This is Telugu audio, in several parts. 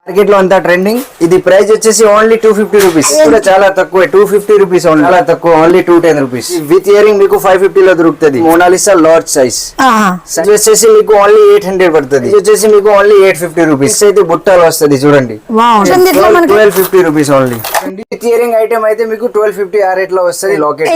మార్కెట్ లో అంతా ట్రెండింగ్. ఇది ప్రైస్ వచ్చేసి ఓన్లీ 250 రూపీస్. కూడా చాలా తక్కువ, 250 రూపీస్ ఓన్లీ, చాలా తక్కువ, ఓన్లీ 210 రూపీస్. విత్ ఇయరింగ్ మీకు 550 లో దొరుకుతుంది. మోనాలిసా లార్జ్ సైజ్ సైజ్ వచ్చేసి మీకు ఓన్లీ 800 పడుతుంది. ఇది వచ్చేసి మీకు ఓన్లీ 850 రూపీస్. అయితే బుట్టాలు వస్తుంది చూడండి, 1250 rupees only. With earring item అయితే మీకు 1250 ఆ రేట్ లో వస్తుంది. లాకెట్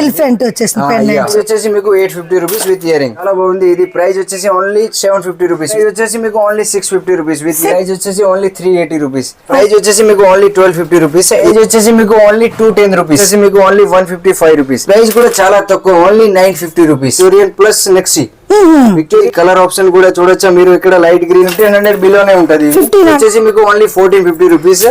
వచ్చేసి మీకు 850 రూపీస్ విత్ ఇయరింగ్. చాలా బాగుంది. ఇది ప్రైస్ వచ్చేసి ఓన్లీ 750 రూపీస్. ఇది వచ్చేసి మీకు ఓన్లీ 650 రూపీస్. విత్ ప్రైస్ వచ్చేసి ఓన్లీ 380 రూపీస్. ప్రైస్ వచ్చేసి మీకు ఓన్లీ 1250 రూపీస్. ఏజ్ వచ్చేసి మీకు ఓన్లీ 210 రూపీస్. మీకు ఓన్లీ 155 రూపీస్. ప్రైస్ కూడా చాలా తక్కువ, ఓన్లీ 950 రూపీస్. సూరియన్ ప్లస్ నెక్సీ విక్టోరియా కలర్ ఆప్షన్ కూడా చూడొచ్చా మీరు. ఇక్కడ లైట్ గ్రీన్ 1500 బిలోనే ఉంటది. వచ్చేసి మీకు ఓన్లీ 1450 రూపీస్.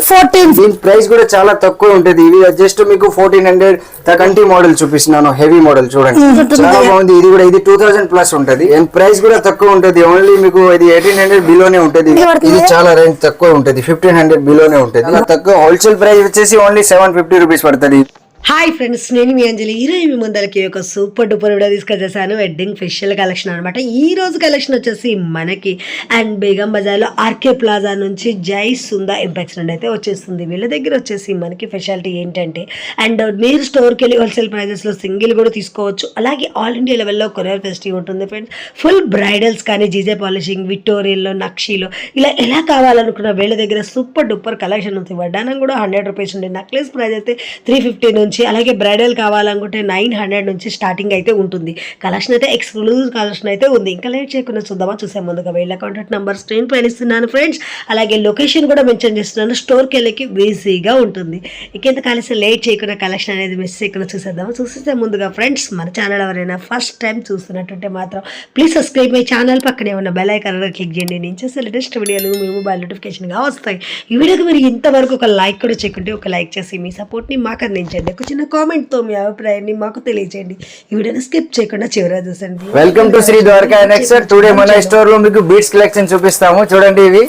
దీని ప్రైస్ కూడా చాలా తక్కువ ఉంటది. ఇవి జస్ట్ మీకు 1400 కంటి మోడల్ చూపిస్తున్నాను. హెవీ మోడల్ చూడండి, చాలా బాగుంది. ఇది కూడా ఇది 2000 ప్లస్ ఉంటది. అండ్ ప్రైస్ కూడా తక్కువ ఉంటది. ఓన్లీ మీకు ఇది 1800 బిలోనే ఉంటది. ఇది చాలా రేంజ్ తక్కువ ఉంటది, 1500 బిలోనే ఉంటది. తక్కువ హోల్సేల్ ప్రైస్ వచ్చేసి ఓన్లీ 750 రూపీస్ పడుతుంది. హాయ్ ఫ్రెండ్స్, నేను మీ అంజలి. ఈరోజు మీ ముందరికి ఒక సూపర్ డూపర్ వీడియో తీసుకొచ్చేసాను. వెడ్డింగ్ ఫెషియల్ కలెక్షన్ అనమాట. ఈ రోజు కలెక్షన్ వచ్చేసి మనకి అండ్ బేగం బజార్లో ఆర్కే ప్లాజా నుంచి జై సుందా ఇంపెక్స్ నుండి అయితే వచ్చేస్తుంది. వీళ్ళ దగ్గర వచ్చేసి మనకి స్పెషాలిటీ ఏంటంటే, అండ్ మీరు స్టోర్కి వెళ్ళి హోల్సేల్ ప్రైజెస్లో సింగిల్ కూడా తీసుకోవచ్చు. అలాగే ఆల్ ఇండియా లెవెల్లో కొరియర్ ఫెసిలిటీ ఉంటుంది ఫ్రెండ్స్. ఫుల్ బ్రైడల్స్ కానీ జీజే పాలిషింగ్, విక్టోరియల్లో, నక్షీలో ఇలా ఎలా కావాలనుకున్న వీళ్ళ దగ్గర సూపర్ డూపర్ కలెక్షన్ ఉంది. వడ్డానం కూడా 100 రూపీస్ ఉండే. నెక్లెస్ ప్రైస్ అయితే 350 నుంచి, అలాగే బ్రైడల్ కావాలనుకుంటే 900 నుంచి స్టార్టింగ్ అయితే ఉంటుంది. కలెక్షన్ అయితే ఎక్స్క్లూజివ్ కలెక్షన్ అయితే ఉంది. ఇంకా లేట్ చేయకుండా చూద్దామా? చూసే ముందుగా వీళ్ళ కాంటాక్ట్ నెంబర్ స్క్రీన్ పైన ఇస్తున్నాను ఫ్రెండ్స్. అలాగే లొకేషన్ కూడా మెన్షన్ చేస్తున్నాను. స్టోర్కి వెళ్ళకి ఈజీగా ఉంటుంది. ఇంకెంత కలిసి లేట్ చేయకుండా కలెక్షన్ అనేది మిస్ చేయకుండా చూసేద్దామా? చూసే ముందుగా ఫ్రెండ్స్, మన ఛానల్ ఎవరైనా ఫస్ట్ టైం చూస్తున్నట్టుంటే మాత్రం ప్లీజ్ సబ్స్క్రైబ్ మై ఛానల్. పక్కనే ఉన్న బెల్ ఐకాన్ క్లిక్ చేయండి. నేను చేసే లేటెస్ట్ వీడియోలు మీ మొబైల్ నోటిఫికేషన్గా వస్తాయి. ఈ వీడియోకి మీరు ఇంతవరకు ఒక లైక్ కూడా చేయకుంటే ఒక లైక్ చేసి మీ సపోర్ట్ని మాకు అందించండి. ఒక చిన్న కామెంట్తో మీ అభిప్రాయాన్ని మాకు తెలియజేయండి. ఈ వీడియోని స్కిప్ చేయకుండా చివరిగా చూసండి. Welcome to Shri Dwaraka annex. Today మన స్టోర్ లో మీకు బీడ్స్ కలెక్షన్ చూపిస్తాము. చూడండి, ఇవి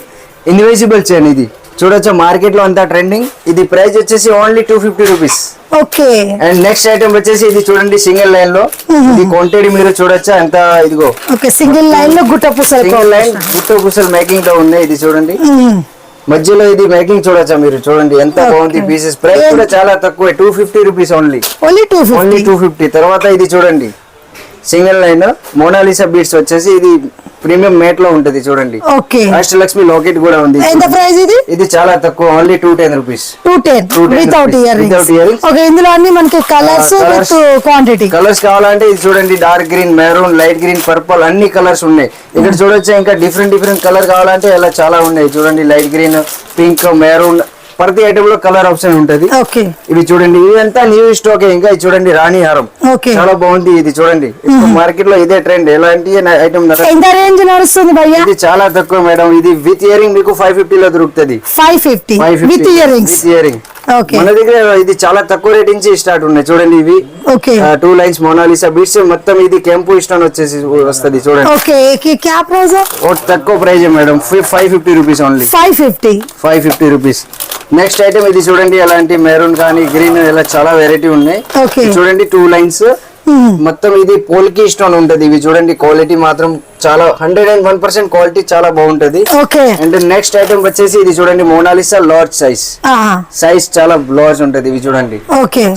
ఇన్విజిబుల్ చైన్. ఇది చూడొచ్చు, మార్కెట్ లో అంతా ట్రెండింగ్. ఇది ప్రైస్ వచ్చేసి only 250 rupees. Okay. And next item వచ్చేసి ఇది చూడండి, సింగిల్ లైన్ లో. ఇది క్వాంటిటీ మీరు చూడొచ్చా ఎంత. ఇదిగో సింగిల్ లైన్ లో గుట్ట పూసలు, సింగిల్ లైన్ గుట్ట పూసలు మేకింగ్ తో ఉన్నాయి. ఇది చూడండి, మధ్యలో ఇది మేకింగ్ చూడొచ్చా మీరు. చూడండి ఎంత బాగుంది పీసెస్. ప్రైస్ కూడా చాలా తక్కువ, 250 రూపీస్ ఓన్లీ. 250. తర్వాత ఇది చూడండి, సింగిల్ లైన్ మోనాలిసా బీడ్స్ వచ్చేసి ఇది ప్రీమియం మేట్ లో ఉంటది. చూడండి, అష్టలక్ష్మి లాకెట్ కూడా ఉంది. ఇది చాలా తక్కువ, ఓన్లీ 210 రూపీస్. 210 without earrings. ఇందులో అన్ని మనకి కలర్స్ విత్ క్వాంటిటీ. కలర్స్ కావాలంటే ఇది చూడండి, dark green, maroon, light green, purple అన్ని కలర్స్ ఉన్నాయి. ఇక్కడ చూడొచ్చు, ఇంకా డిఫరెంట్ కలర్ కావాలంటే ఇలా చాలా ఉన్నాయి. చూడండి, లైట్ గ్రీన్, పింక్, మెరూన్, ప్రతి ఐటమ్ లో కలర్ ఆప్షన్ ఉంటది. ఇవి చూడండి, ఇదంతా న్యూ స్టాక్. ఇంకా ఇది చూడండి, రాణి హారం చాలా బాగుంది. ఇది చూడండి, మార్కెట్ లో ఇదే ట్రెండ్. ఎలాంటి ఐటమ్ ఇది చాలా తక్కువ మేడం. ఇది విత్ ఇయరింగ్ మీకు 550 లో దొరుకుతుంది. 550 విత్ ఇయరింగ్. మన దగ్గర ఇది చాలా తక్కువ రేట్ నుంచి స్టార్ట్ ఉన్నాయి. చూడండి, ఇవి 2 లైన్స్ మోనాలిసా బీడ్స్. మొత్తం ఇది కెంపు స్టోన్ వచ్చేసి వస్తుంది. చూడండి, తక్కువ price madam, 550 rupees only. 550 rupees. Next item ఇది చూడండి, అలాంటి మెరూన్ కానీ గ్రీన్ ఇలా చాలా వెరైటీ ఉన్నాయి. చూడండి, 2 లైన్స్ మొత్తం ఇది పోల్కి స్టోన్ ఉంటది. ఇవి చూడండి, క్వాలిటీ మాత్రం చాలా 101% క్వాలిటీ చాలా బాగుంటది. అండ్ నెక్స్ట్ ఐటమ్ వచ్చేసి ఇది చూడండి, మోనాలిసా లార్జ్ సైజ్ చాలా లార్జ్ ఉంటది. ఇవి చూడండి,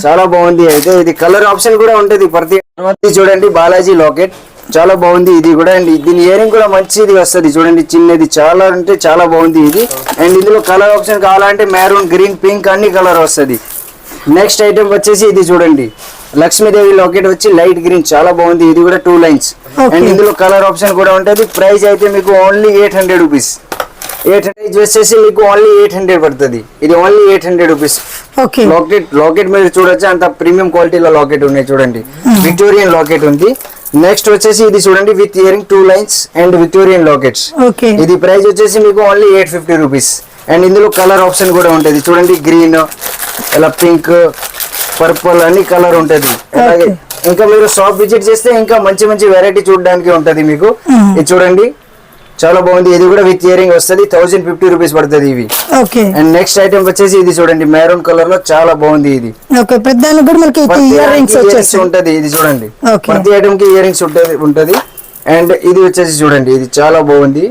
చాలా బాగుంది. అయితే ఇది కలర్ ఆప్షన్ కూడా ఉంటది ప్రతి. చూడండి, బాలాజీ లాకెట్ చాలా బాగుంది. ఇది కూడా అండ్ దీని ఇయరింగ్ కూడా మంచిది వస్తుంది. చూడండి, చిన్నది చాలా అంటే చాలా బాగుంది ఇది. అండ్ ఇందులో కలర్ ఆప్షన్ కావాలంటే మెరూన్, గ్రీన్, పింక్ అన్ని కలర్ వస్తుంది. నెక్స్ట్ ఐటమ్ వచ్చేసి ఇది చూడండి, లక్ష్మీదేవి లాకెట్ వచ్చి లైట్ గ్రీన్ చాలా బాగుంది. ఇది కూడా 2 లైన్స్. అండ్ ఇందులో కలర్ ఆప్షన్ కూడా ఉంటది. ప్రైస్ అయితే మీకు ఓన్లీ 800 రూపీస్. 800 వచ్చేసి మీకు ఓన్లీ 800 పడుతుంది. ఇది ఓన్లీ 800 రూపీస్. లాకెట్ మీరు చూడొచ్చు, అంత ప్రీమియం క్వాలిటీలో లాకెట్ ఉన్నాయి. చూడండి, విక్టోరియన్ లాకెట్ ఉంది. నెక్స్ట్ వచ్చేసి ఇది చూడండి, with earring 2 lines and Victorian lockets. ఇది ప్రైస్ వచ్చేసి మీకు ఓన్లీ 850 రూపీస్. అండ్ ఇందులో కలర్ ఆప్షన్ కూడా ఉంటది. చూడండి, గ్రీన్, ఇలా పింక్, పర్పుల్ అన్ని కలర్ ఉంటది. అలాగే ఇంకా మీరు షాప్ విజిట్ చేస్తే ఇంకా మంచి వెరైటీ చూడడానికి ఉంటది మీకు. ఇది చూడండి, చాలా బాగుంది. ఇది కూడా విత్ ఇయరింగ్ వస్తుంది. 1050 రూపీస్ పడుతుంది ఇవి. అండ్ నెక్స్ట్ ఐటమ్ వచ్చేసి ఇది చూడండి, మెరూన్ కలర్ లో చాలా బాగుంది. ఇది ఉంటది. ఇది చూడండి, ప్రతి ఐటమ్ కి ఇయరింగ్స్ ఉంటది. అండ్ ఇది వచ్చేసి చూడండి, ఇది చాలా బాగుంది.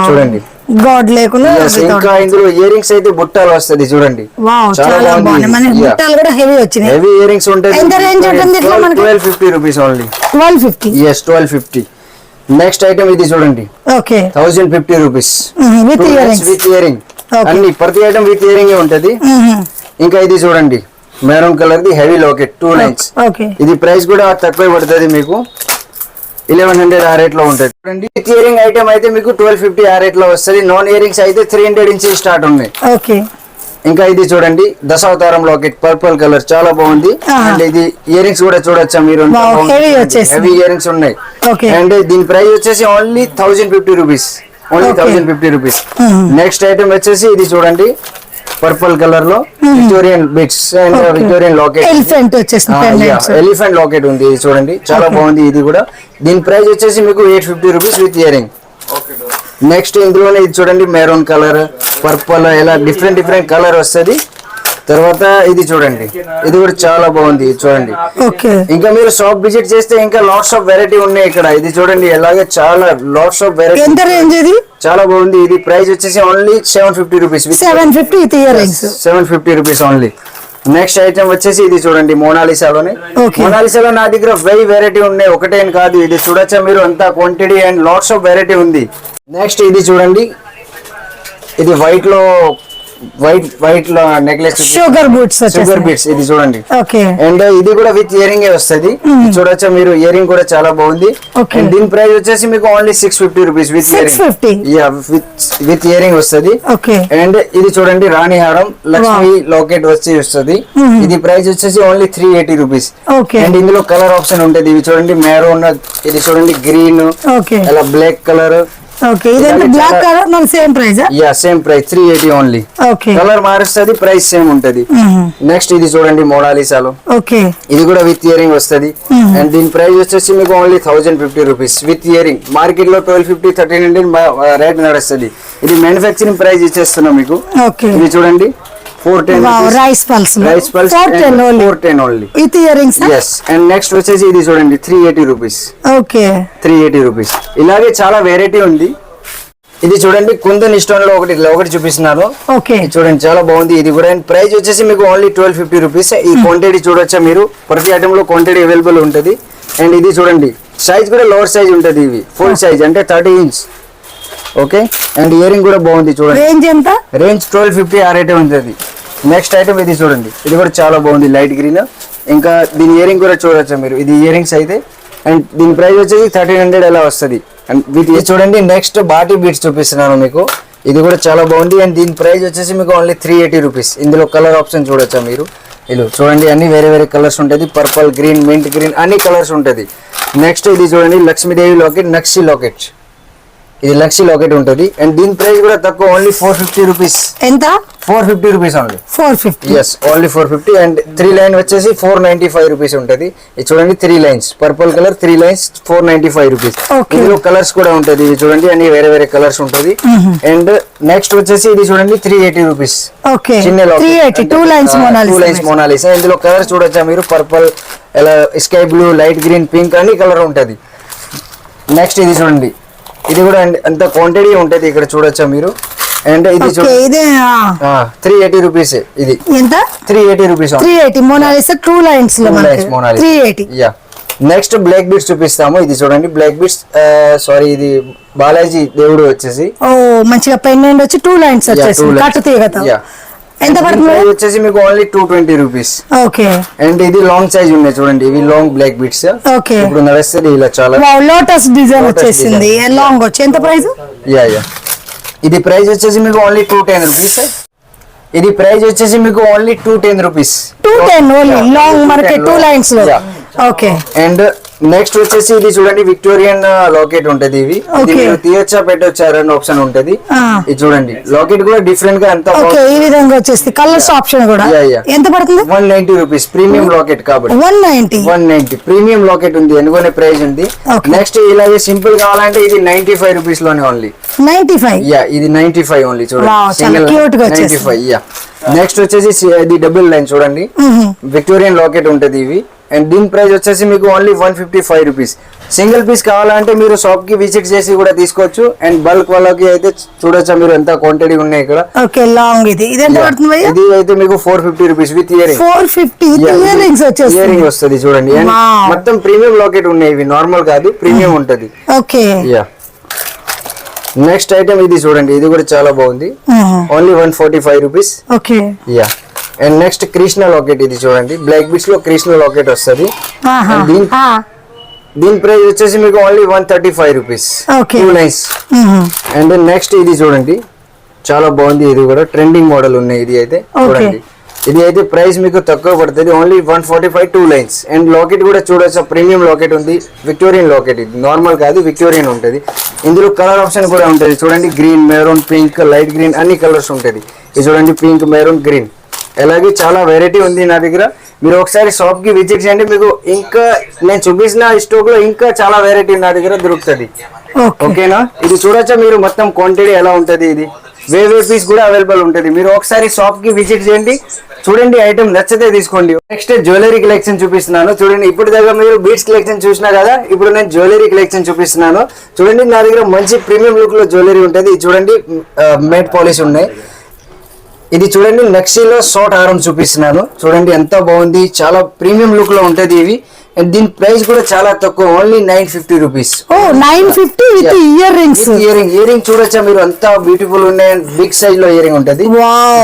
చూడండి, గాడ్ లేకుండా Yes, ఇంకా ఇందులో ఇయర్ రింగ్స్ అయితే బుట్టాలు వస్తది చూడండి. వావ్ చాలా బాగుంది. మన బుట్టాలు కూడా హెవీ వచ్చినాయి. హెవీ ఇయర్ రింగ్స్ ఉంటాయి. ఎంత రేంజ్ ఉంటుంది ఇట్లా మనకి? 1250 rupees only. 1250. yes 1250. Next item ఇది చూడండి. Okay 1050 rupees with ear rings. With ear ring అన్ని ప్రతి ఐటమ్ విత్ ఇయర్ రింగ్ ఉంటది. ఇంకా ఇది చూడండి maroon colour the heavy locket 2 lines. Okay ఇది ప్రైస్ కూడా తక్కువ పడుతుంది మీకు 1100 ఆ రేట్ లో ఉంటుంది చూడండి. విత్ ఇయర్ రింగ్ ఐటమ్ అయితే మీకు 1250 ఆ రేట్ లో వస్తుంది. నాన్ ఇయర్ రింగ్స్ అయితే 300 నుంచి స్టార్ట్ ఉన్నాయి. ఓకే ఇంకా ఇది చూడండి దశావతారం లాకెట్ పర్పుల్ కలర్ చాలా బాగుంది. అండ్ ఇది ఇయర్ రింగ్స్ కూడా చూడొచ్చా మీరు, హెవీ ఇయర్ రింగ్స్ ఉన్నాయి. అండ్ దీని ప్రైస్ వచ్చేసి only 1050 rupees. Only 1050 rupees. Next item వచ్చేసి ఇది చూడండి పర్పుల్ కలర్ లో Victorian bits and Victorian locket, elephant locket ఉంది. ఇది చూడండి చాలా బాగుంది. ఇది కూడా దీని ప్రైస్ వచ్చేసి మీకు 850 rupees with ear ring. Next ఇందులోనే ఇది చూడండి మెరూన్ కలర్ పర్పుల్ ఇలా డిఫరెంట్ డిఫరెంట్ కలర్ వస్తుంది. తర్వాత ఇది చూడండి ఇది కూడా చాలా బాగుంది. ఇది చూడండి ఇంకా మీరు షాప్ విజిట్ చేస్తే ఇంకా లాట్స్ ఆఫ్ వెరైటీ ఉన్నాయి ఇక్కడ. ఇది చూడండి అలాగే చాలా లాట్స్ ఆఫ్ వెరైటీ. ఎంత రేంజ్ ఇది? చాలా బాగుంది. ఇది ప్రైస్ వచ్చేసి only 750 rupees. 750 with ear rings. 750 rupees only. Next item వచ్చేసి ఇది చూడండి మోనాలిసాలోనే. మోనాలిసాలో నా దగ్గర వెరైటీ ఉన్నాయి, ఒకటే కాదు. ఇది చూడొచ్చా మీరు, అంతా quantity and lots of variety ఉంది. నెక్స్ట్ ఇది చూడండి ఇది వైట్ లో నెక్లెస్ షుగర్ బీట్స్. ఇది చూడండి. అండ్ ఇది కూడా విత్ ఇయర్ రింగ్ వస్తుంది. చూడొచ్చా మీరు, ఇయర్ రింగ్ కూడా చాలా బాగుంది. అండ్ దీని ప్రైస్ వచ్చేసి మీకు only 650 rupees with ear ring వస్తుంది. అండ్ ఇది చూడండి రాణి హారం లక్ష్మీ లాకెట్ వచ్చి వస్తుంది. ఇది ప్రైస్ వచ్చేసి ఓన్లీ 380 రూపీస్. అండ్ ఇందులో కలర్ ఆప్షన్ ఉంటుంది. ఇవి చూడండి మెరూన్, ఇది చూడండి గ్రీన్, అలా బ్లాక్ కలర్. ఓకే ఇదంతా బ్లాక్ కలర్ మన same price. Same price 380 only. Colour మారుస్తుంది, ప్రైస్ సేమ్ ఉంటది. నెక్స్ట్ ఇది చూడండి మోనాలిసాలో. ఇది కూడా విత్ ఇయర్ రింగ్ వస్తుంది. అండ్ దీని ప్రైస్ వచ్చేసి మీకు only 1050 rupees with ear ring. Market లో 1250 1300 రేట్ నడుస్తుంది. ఇది మ్యానుఫ్యాక్చరింగ్ ప్రైస్ ఇచ్చేస్తున్నాం మీకు. ఇది చూడండి 410 rice pearls 410 only with ear rings. yes and next వచ్చేసి ఇది చూడండి 380 రూపీస్. 380 రూపీస్. ఇలాగే చాలా వెరైటీ ఉంది. ఇది చూడండి కుందన్ స్టోన్ లో ఒకటి చూపిస్తున్నాను. చూడండి చాలా బాగుంది. ఇది కూడా ప్రైస్ వచ్చేసి మీకు ఓన్లీ 1250 రూపీస్. ఈ క్వాంటిటీ చూడొచ్చా మీరు, ప్రతి ఐటమ్ లో క్వాంటిటీ అవైలబుల్ ఉంటది. అండ్ ఇది చూడండి సైజ్ కూడా లోవర్ సైజ్ ఉంటది. ఇవి ఫుల్ సైజ్ అంటే 30 inch. Okay and ear ring కూడా బాగుంది. చూడండి రేంజ్ ఎంత? రేంజ్ 1250 ఆ రేటే ఉంటుంది. నెక్స్ట్ ఐటమ్ ఇది చూడండి, ఇది కూడా చాలా బాగుంది లైట్ గ్రీన్. ఇంకా దీని ఇయర్ రింగ్ కూడా చూడొచ్చా మీరు, ఇది ఇయర్ రింగ్స్ అయితే. అండ్ దీని ప్రైస్ వచ్చేసి 1300 అలా వస్తుంది. అండ్ ఇది చూడండి నెక్స్ట్ బాటీ బీట్స్ చూపిస్తున్నాను మీకు. ఇది కూడా చాలా బాగుంది. అండ్ దీని ప్రైస్ వచ్చేసి మీకు ఓన్లీ 380 రూపీస్. ఇందులో కలర్ ఆప్షన్ చూడొచ్చా మీరు, ఇలా చూడండి అన్ని వేరే కలర్స్ ఉంటుంది. పర్పుల్, గ్రీన్, మింట్ గ్రీన్ అన్ని కలర్స్ ఉంటుంది. నెక్స్ట్ ఇది చూడండి లక్ష్మీదేవి లాకెట్, నక్షి లాకెట్. ఇది లక్ష్మీ లాకెట్ ఉంటుంది. అండ్ దీని ప్రైస్ కూడా తక్కువ, ఓన్లీ 450 రూపీస్. ఎంత? 450 rupees only. 450. yes only 450. And 3 line వచ్చేసి 495 రూపీస్ ఉంటుంది. ఇది చూడండి 3 lines purple colour, 3 lines 495 rupees. ఇందులో కలర్స్ కూడా ఉంటుంది. ఇది చూడండి అన్ని వేరే కలర్స్ ఉంటుంది. అండ్ నెక్స్ట్ వచ్చేసి ఇది చూడండి 380 రూపీస్. చిన్న లాకెట్ 2 లైన్స్ మోనాలిసా. ఇందులో కలర్ చూడొచ్చా మీరు, పర్పుల్, ఇలా sky blue, light green, pink అన్ని కలర్ ఉంటుంది. నెక్స్ట్ ఇది చూడండి, ఇది కూడా అంత క్వాంటిటీ ఉంటది ఇక్కడ చూడొచ్చా మీరు. అండ్ ఇది 380 రూపీస్. ఇది ఎంత? 380 రూపీస్. 380 మోనాలిసా 2 లైన్స్ లో మనకి 380. నెక్స్ట్ బ్లాక్ బీట్స్ చూపిస్తాము. ఇది చూడండి బ్లాక్ బీట్స్, సారీ ఇది బాలాజీ దేవుడు వచ్చేసి. ఓ మంచిగా పెండెంట్ వచ్చి 2 లైన్స్ వచ్చేసి కట్టు తీగతో. ఎంత పడుతుంది? వచ్చేసి మీకు ఓన్లీ 220 రూపీస్. ఓకే అండ్ ఇది లాంగ్ సైజ్ ఉన్నాయి చూడండి, ఇవి లాంగ్ బ్లాక్ బీట్స్. ఓకే ఇప్పుడు నడుస్తుంది ఇలా చాలా. లోటస్ డిజైన్ వచ్చేసింది లాంగ్ వచ్చి. ఎంత ప్రైస్? ఇది ప్రైస్ వచ్చేసి మీకు ఓన్లీ 210 రూపీస్. ఇది ప్రైస్ వచ్చేసి మీకు only 210 rupees. 210 only long market 2 lines లో. ఓకే అండ్ నెక్స్ట్ వచ్చేసి ఇది చూడండి విక్టోరియన్ లాకెట్ ఉంటది. ఇవి మీరు తీయొచ్చా పెట్టొచ్చా అని ఆప్షన్ ఉంటది. ఇది చూడండి లాకెట్ కూడా డిఫరెంట్ గా అంతా ఈ విధంగా వచ్చేసి కలర్స్ ఆప్షన్ కూడా. ఎంత పడుతుంది? 190 రూపీస్. ప్రీమియం లాకెట్ కాబట్టి 190 ప్రీమియం లాకెట్ ఉంది, అనుకునే ప్రైస్ ఉంది. నెక్స్ట్ ఇలాగే సింపుల్ కావాలంటే ఇది 95 రూపీస్ లోనే ఓన్లీ. 95 ఇది 95 ఓన్లీ. చూడండి 95. నెక్స్ట్ వచ్చేసి ఇది డబుల్ లైన్ చూడండి, విక్టోరియన్ లాకెట్ ఉంటది ఇవి. అండ్ దీని ప్రైస్ వచ్చేసి మీకు ఓన్లీ 155 రూపీస్. సింగిల్ పీస్ కావాలంటే మీరు షాప్ కి విజిట్ చేసి కూడా తీసుకోవచ్చు. అండ్ బల్క్ వాళ్ళకి అయితే చూడొచ్చా మీరు ఎంత క్వాంటిటీ ఉన్నాయి ఇక్కడ. ఓకే లాంగ్ ఇది ఎంత పడుతుంది భయ్యా? ఇది అయితే మీకు 450 rupees with earring. 450 with earrings వచ్చేసి ఇయరింగ్ వస్తుంది చూడండి. అండ్ మొత్తం ప్రీమియం లాకెట్ ఉన్నాయి ఇవి, నార్మల్ కాదు, ప్రీమియం ఉంటది. ఓకే యా నెక్స్ట్ ఐటమ్ ఇది చూడండి, ఇది కూడా చాలా బాగుంది. Only 145 rupees. Okay yeah and next Krishna locket ఇది చూడండి, బ్లాక్ బీట్స్ లో కృష్ణ లాకెట్ వస్తుంది. దీని ప్రైస్ వచ్చేసి మీకు only 135 rupees. 2 lines. And next ఇది చూడండి చాలా బాగుంది, ఇది కూడా ట్రెండింగ్ మోడల్ ఉన్నాయి. ఇది అయితే చూడండి, ఇది అయితే ప్రైస్ మీకు తక్కువ పడుతుంది, ఓన్లీ 145 2 లైన్స్. అండ్ లాకెట్ కూడా చూడొచ్చు, ప్రీమియం లాకెట్ ఉంది, విక్టోరియన్ లాకెట్. ఇది నార్మల్ కాదు, విక్టోరియన్ ఉంటుంది. ఇందులో కలర్ ఆప్షన్ కూడా ఉంటుంది చూడండి, green, maroon, pink, light green అన్ని కలర్స్ ఉంటుంది. ఇది చూడండి పింక్, మెరూన్, గ్రీన్, అలాగే చాలా వెరైటీ ఉంది నా దగ్గర. మీరు ఒకసారి షాప్ కి విజిట్ చేయండి, మీకు ఇంకా నేను చూపించిన స్టాక్ లో ఇంకా చాలా వెరైటీ నా దగ్గర దొరుకుతుంది. ఓకేనా, ఇది చూడొచ్చా మీరు మొత్తం క్వాంటిటీ ఎలా ఉంటది. ఇది వేవే పీస్ కూడా అవైలబుల్ ఉంటుంది. మీరు ఒకసారి షాప్ కి విజిట్ చేయండి, చూడండి, ఐటమ్ నచ్చితే తీసుకోండి. నెక్స్ట్ జ్యువెలరీ కలెక్షన్ చూపిస్తున్నాను చూడండి. ఇప్పుడు దాకా మీరు బీట్స్ కలెక్షన్ చూసినా కదా, ఇప్పుడు నేను జ్యువెలరీ కలెక్షన్ చూపిస్తున్నాను చూడండి. నా దగ్గర మంచి ప్రీమియం లుక్ లో జ్యువెలరీ ఉంటుంది. చూడండి మేట్ పాలిష్ ఉన్నాయి. ఇది చూడండి నక్షీలో షార్ట్ హారం చూపిస్తున్నాను చూడండి, ఎంత బాగుంది, చాలా ప్రీమియం లుక్ లో ఉంటది ఇవి. అండ్ దీని ప్రైస్ కూడా చాలా తక్కువ, only 950 rupees. 950 with earrings. Earring చూడొచ్చా మీరు, అంతా బ్యూటిఫుల్ ఉన్నాయి. బిగ్ సైజ్ లో ఇయరింగ్ ఉంటది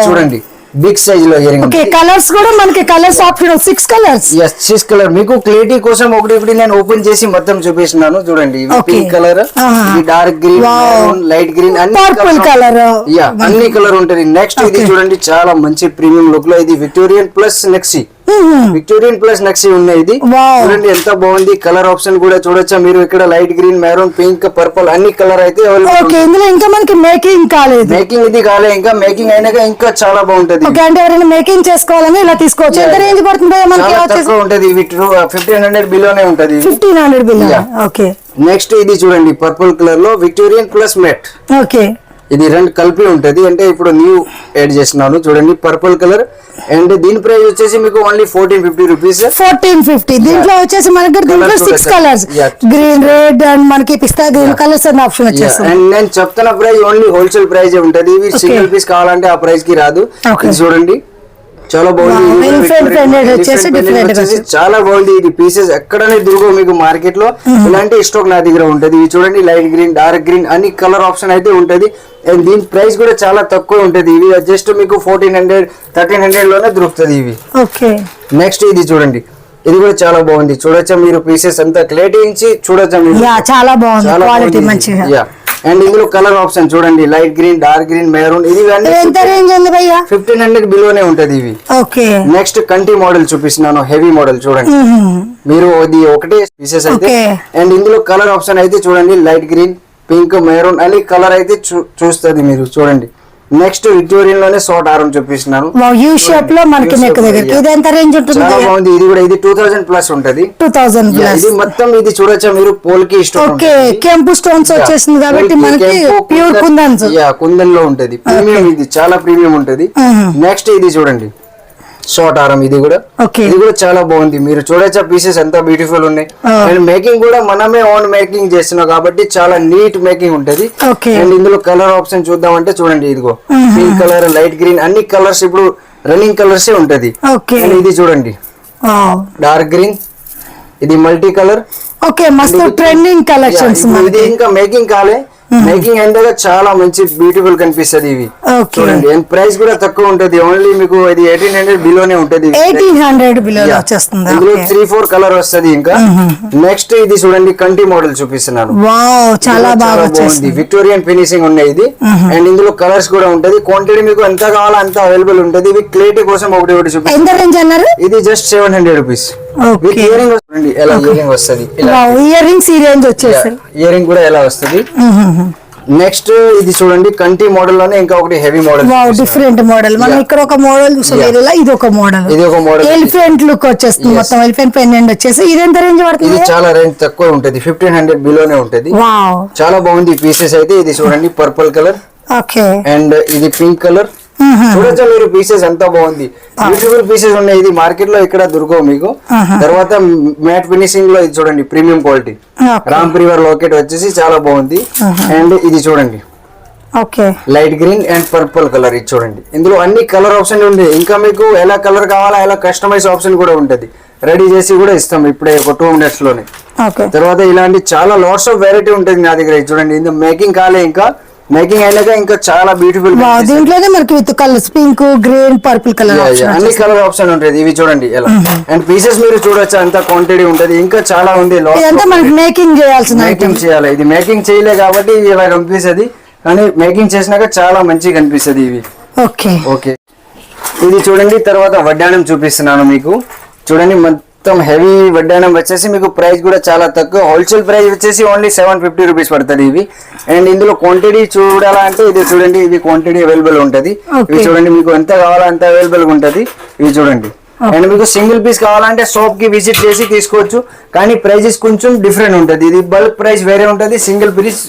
చూడండి, బిగ్ సైజ్ లో ఇయరింగ్. ఓకే కలర్స్ కూడా మనకి colours option 6 colours. yes 6 colour. మీకు క్లారిటీ కోసం ఒకటి నేను ఓపెన్ చేసి మొత్తం చూపిస్తున్నాను చూడండి. పింక్ కలర్, ఇది dark green, maroon, light green, అన్ని కలర్. యా అన్ని కలర్ ఉంటది. నెక్స్ట్ ఇది చూడండి చాలా మంచి ప్రీమియం లుక్ లో, ఇది విక్టోరియన్ ప్లస్ నెక్సీ. విక్టోరియన్ ప్లస్ నెక్సీ ఉన్నాయి. ఇది చూడండి ఎంత బాగుంది. కలర్ ఆప్షన్ కూడా చూడొచ్చా మీరు, ఇక్కడ light green, maroon, pink, purple అన్ని కలర్ అయితే ఇందులో ఇంకా మనకి మేకింగ్ కాలేదు. మేకింగ్ ఇది కాలే, ఇంకా మేకింగ్ అయినాక ఇంకా చాలా బాగుంటది. అంటే ఎవరైనా మేకింగ్ చేసుకోవాలని ఇలా తీసుకోవచ్చు. ఎంత రేంజ్ పడుతుంది మనకి? తక్కువ ఉంటది, 1500 బిలోనే ఉంటది. 1500 బిలో. ఓకే నెక్స్ట్ ఇది చూడండి పర్పుల్ కలర్ లో విక్టోరియన్ ప్లస్ మెట్. ఓకే ఇది రెండు కలిపి ఉంటది, అంటే ఇప్పుడు న్యూ యాడ్ చేస్తున్నాను చూడండి, పర్పుల్ కలర్. అండ్ దీని ప్రైస్ వచ్చేసి మీకు ఓన్లీ 1450 రూపీస్. 1450. దీంట్లో వచ్చేసి మనకి దీంట్లో 6 కలర్స్, గ్రీన్, రెడ్ అండ్ మనకి పిస్తా గ్రీన్ కలర్స్ అనే ఆప్షన్ వచ్చేస్తుంది. అండ్ నేను చెప్తున్న ప్రైస్ ఓన్లీ హోల్సేల్ ప్రైస్ ఉంటది, ఇవి సింగిల్ పీస్ కావాలంటే ఆ ప్రైస్ కి రాదు. ఇది చూడండి చాలా బాగుంది, చాలా బాగుంది. ఇది పీసెస్ ఎక్కడనే దొరకవు మీకు మార్కెట్ లో, ఇలాంటి స్టాక్ నా దగ్గర ఉంటది. ఇది చూడండి లైట్ గ్రీన్, డార్క్ గ్రీన్ అన్ని కలర్ ఆప్షన్ అయితే ఉంటది. అండ్ దీని ప్రైస్ కూడా చాలా తక్కువ ఉంటది. ఇవి జస్ట్ మీకు 1400 1300 లోనే దొరుకుతుంది ఇవి. ఓకే నెక్స్ట్ ఇది చూడండి, ఇది కూడా చాలా బాగుంది. చూడొచ్చా మీరు, పీసెస్ అంతా క్లారిటీ ఇచ్చి చూడొచ్చా మీరు, చాలా బాగుంది, క్వాలిటీ మంచిగా. అండ్ ఇందులో కలర్ ఆప్షన్ చూడండి, light green, dark green, maroon. ఇది ఎంత రేంజ్ ఉంది భయ్యా? 1500 బిలోనే ఉంటది ఇవి. ఓకే నెక్స్ట్ కంటి మోడల్ చూపిస్తున్నాను, హెవీ మోడల్ చూడండి మీరు, ఇది ఒకటే పీసెస్ అయితే. అండ్ ఇందులో కలర్ ఆప్షన్ అయితే చూడండి, లైట్ గ్రీన్, పింక్, మెరూన్ అన్ని కలర్ అయితే చూస్తుంది మీరు చూడండి. నెక్స్ట్ విక్టోరియన్ లోనే షార్ట్ హారం చూపిస్తున్నాను, యూ షేప్ లో మనకి నెక్ దగ్గరికి. ఇది ఎంత రేంజ్ ఉంటుంది? చాలా బాగుంది. ఇది కూడా ఇది 2000 ప్లస్ ఉంటది. 2000 ప్లస్. ఇది మొత్తం ఇది చూడొచ్చా మీరు, పోల్కి స్టోన్. ఓకే కెంపు స్టోన్స్ వచ్చేసింది కాబట్టి మనకి ప్యూర్ కుందన్. కుందన్ లో ఉంటది, ప్రీమియం. ఇది చాలా ప్రీమియం ఉంటది. నెక్స్ట్ ఇది చూడండి షార్ట్ హారం, ఇది కూడా చాలా బాగుంది. మీరు చూడొచ్చా పీసెస్ ఎంత బ్యూటిఫుల్ ఉన్నాయి. అండ్ మేకింగ్ కూడా మనమే ఓన్ మేకింగ్ చేస్తున్నాం కాబట్టి చాలా నీట్ మేకింగ్ ఉంటది. అండ్ ఇందులో కలర్ ఆప్షన్ చూద్దామంటే చూడండి, ఇదిగో పింక్ కలర్, లైట్ గ్రీన్ అన్ని కలర్స్ ఇప్పుడు రన్నింగ్ కలర్స్ ఉంటది. ఇది చూడండి డార్క్ గ్రీన్, ఇది మల్టీ కలర్. ఓకే మస్తు ట్రెండింగ్ కలెక్షన్స్. ఇది ఇంకా మేకింగ్ కాలే, మేకింగ్ అయిందాక చాలా మంచి బ్యూటిఫుల్ కనిపిస్తుంది ఇవి చూడండి. అండ్ ప్రైస్ కూడా తక్కువ ఉంటది, ఓన్లీ మీకు ఇది 1800 బిలోనే ఉంటది. 1800 బిలో వచ్చేస్తుంది. ఇందులో 3-4 కలర్ వస్తది. ఇంకా నెక్స్ట్ ఇది చూడండి కంటి మోడల్ చూపిస్తున్నాను. వావ్ చాలా బాగుంది, విక్టోరియన్ ఫినిషింగ్ ఉన్నాయి ఇది. అండ్ ఇందులో కలర్స్ కూడా ఉంటది, క్వాంటిటీ మీకు ఎంత కావాలో అంత అవైలబుల్ ఉంటది. ఇవి క్లారిటీ కోసం ఒకటి చూపిస్తాను. ఎంత రేంజ్ అన్నారు? ఇది జస్ట్ 700 రూపీస్. ఇయరింగ్ వస్తుంది, ఎలా ఇయరింగ్ వస్తుంది, ఇయరింగ్స్ ఈ రేంజ్ వచ్చేసి ఇయరింగ్ కూడా ఎలా వస్తుంది. నెక్స్ట్ ఇది చూడండి కంటి మోడల్ లోనే ఇంకా ఒకటి హెవీ మోడల్, డిఫరెంట్ మోడల్. మనం ఇక్కడ ఒక మోడల్ చూసాం, ఇది ఒక మోడల్. ఇది ఒక మోడల్ ఎలిఫెంట్ లుక్ వచ్చేస్తుంది, మొత్తం ఎలిఫెంట్ పెండెంట్ వచ్చేసి. ఇది ఎంత రేంజ్ పడుతుంది? ఇది చాలా రేంజ్ తక్కువ ఉంటది, 1500 బిలోనే ఉంటది. చాలా బాగుంది పీసెస్ అయితే. ఇది చూడండి పర్పుల్ కలర్, ఓకే. అండ్ ఇది పింక్ కలర్, చూడొచ్చు మీరు పీసెస్ ఎంత బాగుంది, బ్యూటిఫుల్ పీసెస్ ఉన్నాయి. ఇది మార్కెట్ లో ఇక్కడ దొరకవు మీకు. తర్వాత మ్యాట్ ఫినిషింగ్ లో ఇది చూడండి, ప్రీమియం క్వాలిటీ రామ్ ప్రివర్ లాకెట్ వచ్చేసి చాలా బాగుంది. అండ్ ఇది చూడండి okay, light green and purple colour. ఇది చూడండి, ఇందులో అన్ని కలర్ ఆప్షన్ ఉంది. ఇంకా మీకు ఎలా కలర్ కావాలా ఎలా కస్టమైజ్ ఆప్షన్ కూడా ఉంటది, రెడీ చేసి కూడా ఇస్తాం ఇప్పుడే ఒక 2 minutes లోనే. ఓకే, తర్వాత ఇలాంటి చాలా లాట్స్ ఆఫ్ వెరైటీ ఉంటుంది నా దగ్గర. ఇది చూడండి, ఇది మేకింగ్ కాలే, ఇంకా మేకింగ్ అయినాక ఇంకా చాలా బ్యూటిఫుల్. దీంట్లోనే మనకి with colours pink, green, purple colour అన్ని కలర్ ఆప్షన్ ఉంటుంది. ఇవి చూడండి ఎలా, అండ్ పీసెస్ మీరు చూడొచ్చు అంత క్వాంటిటీ ఉంటది. ఇంకా చాలా ఉంది, ఇదంతా మనకి మేకింగ్ చేయాల్సిన మేకింగ్ చేయాలి. ఇది మేకింగ్ చేయలే కాబట్టి ఇది ఇలా కనిపిస్తుంది, కానీ మేకింగ్ చేసినాక చాలా మంచిగా కనిపిస్తుంది ఇవి. ఓకే ఓకే, ఇది చూడండి. తర్వాత వడ్డానం చూపిస్తున్నాను మీకు. చూడండి, మొత్తం హెవీ వడ్డానం వచ్చేసి మీకు ప్రైస్ కూడా చాలా తక్కువ. హోల్సేల్ ప్రైస్ వచ్చేసి ఓన్లీ 750 రూపీస్ పడుతుంది ఇవి. అండ్ ఇందులో క్వాంటిటీ చూడాలంటే ఇది చూడండి, ఇది క్వాంటిటీ అవైలబుల్ ఉంటది. ఇవి చూడండి, మీకు ఎంత కావాలో అంత అవైలబుల్ ఉంటది. ఇవి చూడండి. అండ్ మీకు సింగిల్ పీస్ కావాలంటే షాప్ కి విజిట్ చేసి తీసుకోవచ్చు, కానీ ప్రైజెస్ కొంచెం డిఫరెంట్ ఉంటది. ఇది బల్క్ ప్రైస్ వేరే ఉంటది, సింగిల్ పీస్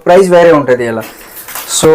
ప్రైస్ వేరే ఉంటది. ఇలా సో